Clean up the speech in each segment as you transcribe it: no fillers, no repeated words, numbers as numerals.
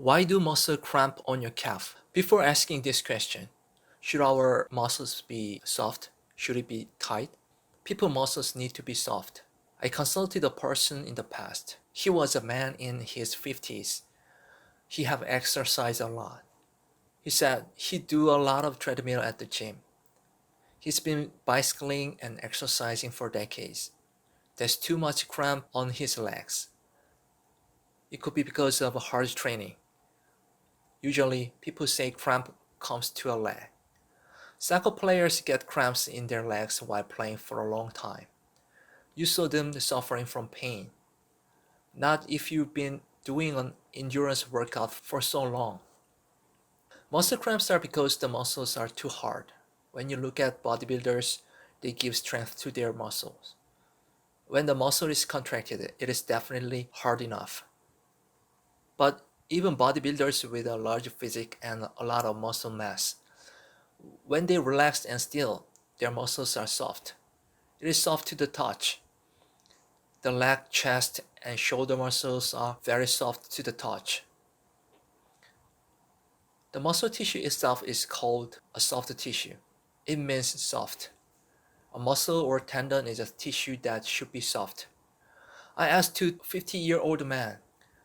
Why do muscles cramp on your calf? Before asking this question, should our muscles be soft? Should it be tight? People muscles need to be soft. I consulted a person in the past. He was a man in his 50s. He have exercised a lot. He said he do a lot of treadmill at the gym. He's been bicycling and exercising for decades. There's too much cramp on his legs. It could be because of hard training. Usually, people say cramp comes to a leg. Soccer players get cramps in their legs while playing for a long time. You saw them suffering from pain. Not if you've been doing an endurance workout for so long. Muscle cramps are because the muscles are too hard. When you look at bodybuilders, they give strength to their muscles. When the muscle is contracted, it is definitely hard enough. But even bodybuilders with a large physique and a lot of muscle mass, when they relax and still, their muscles are soft. It is soft to the touch. The leg, chest, and shoulder muscles are very soft to the touch. The muscle tissue itself is called a soft tissue. It means soft. A muscle or tendon is a tissue that should be soft. I asked a 50-year-old man,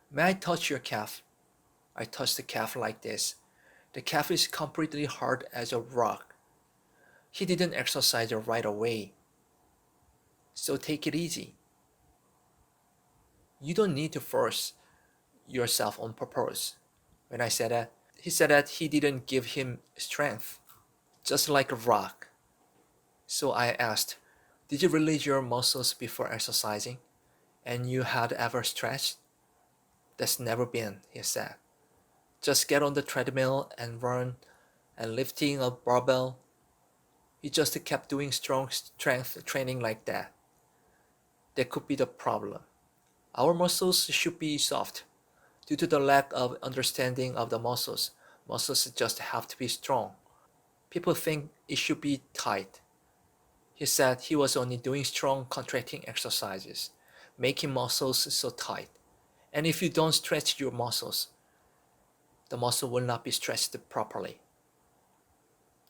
"May I touch your calf?" I touched the calf like this. The calf is completely hard as a rock. He didn't exercise it right away. So take it easy. You don't need to force yourself on purpose. When I said that, he said that he didn't give him strength, just like a rock. So I asked, "Did you release your muscles before exercising? And you had ever stretched?" "That's never been," he said. "Just get on the treadmill and run and lifting a barbell." He just kept doing strong strength training like that. That could be the problem. Our muscles should be soft. Due to the lack of understanding of the muscles, muscles just have to be strong. People think it should be tight. He said he was only doing strong contracting exercises, making muscles so tight. And if you don't stretch your muscles, the muscle will not be stretched properly.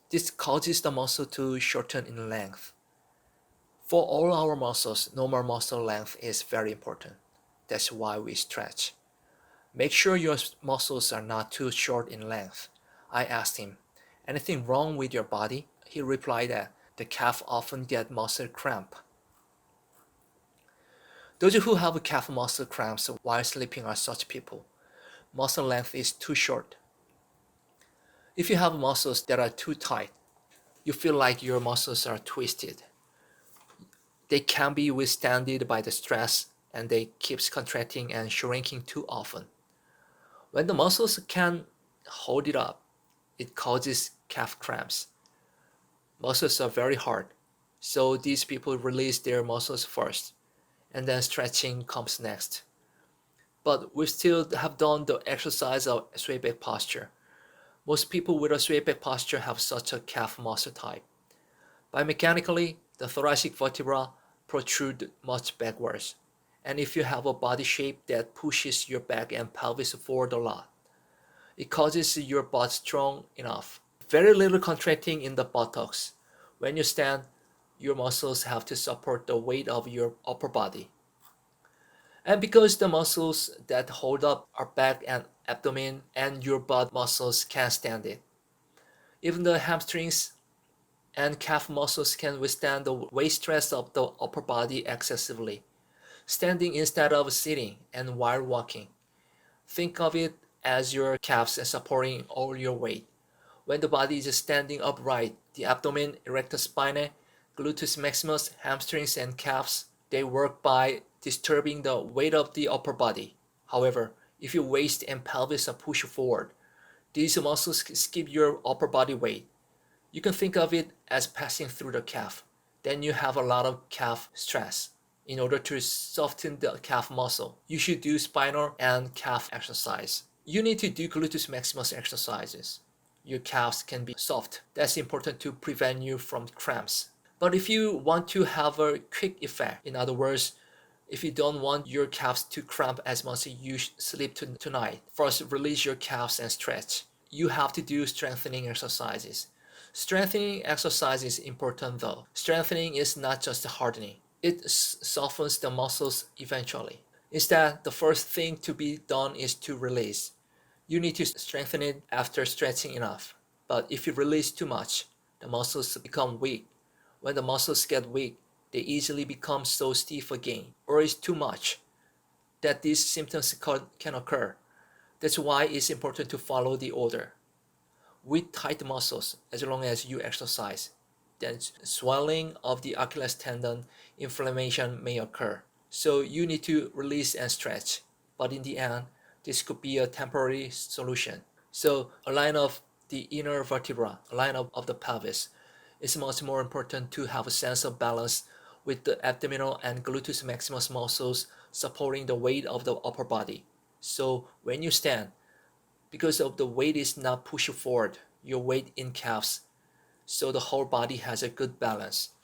This causes the muscle to shorten in length. For all our muscles, normal muscle length is very important. That's why we stretch. Make sure your muscles are not too short in length. I asked him, "Anything wrong with your body?" He replied that the calf often get muscle cramp. Those who have calf muscle cramps while sleeping are such people. Muscle length is too short. If you have muscles that are too tight, you feel like your muscles are twisted. They can be withstood by the stress and they keeps contracting and shrinking too often. When the muscles can hold it up, it causes calf cramps. Muscles are very hard, so these people release their muscles first, and then stretching comes next. But we still have done the exercise of straight back posture. Most people with a straight back posture have such a calf muscle type. Biomechanically, the thoracic vertebra protrude much backwards, and if you have a body shape that pushes your back and pelvis forward a lot, it causes your butt strong enough. Very little contracting in the buttocks. When you stand, your muscles have to support the weight of your upper body. And because the muscles that hold up our back and abdomen and your butt muscles can't stand it. Even the hamstrings and calf muscles can withstand the weight stress of the upper body excessively, standing instead of sitting and while walking. Think of it as your calves supporting all your weight. When the body is standing upright, the abdomen, erector spinae, gluteus maximus, hamstrings, and calves, they work by disturbing the weight of the upper body. However, if your waist and pelvis are pushed forward, these muscles skip your upper body weight. You can think of it as passing through the calf. Then you have a lot of calf stress. In order to soften the calf muscle, you should do spinal and calf exercise. You need to do gluteus maximus exercises. Your calves can be soft. That's important to prevent you from cramps. But if you want to have a quick effect, in other words, If you don't want your calves to cramp as much as you sleep tonight, first release your calves and stretch. You have to do strengthening exercises. Strengthening exercise is important though. Strengthening is not just hardening. It softens the muscles eventually. Instead, the first thing to be done is to release. You need to strengthen it after stretching enough. But if you release too much, the muscles become weak. When the muscles get weak, they easily become so stiff again, or it's too much, that these symptoms can occur. That's why it's important to follow the order. With tight muscles, as long as you exercise, then swelling of the Achilles tendon, inflammation may occur. So you need to release and stretch. But in the end, this could be a temporary solution. So align of the inner vertebra, align of the pelvis. It's much more important to have a sense of balance with the abdominal and gluteus maximus muscles supporting the weight of the upper body. So when you stand, because of the weight is not pushed forward, your weight in calves, so the whole body has a good balance.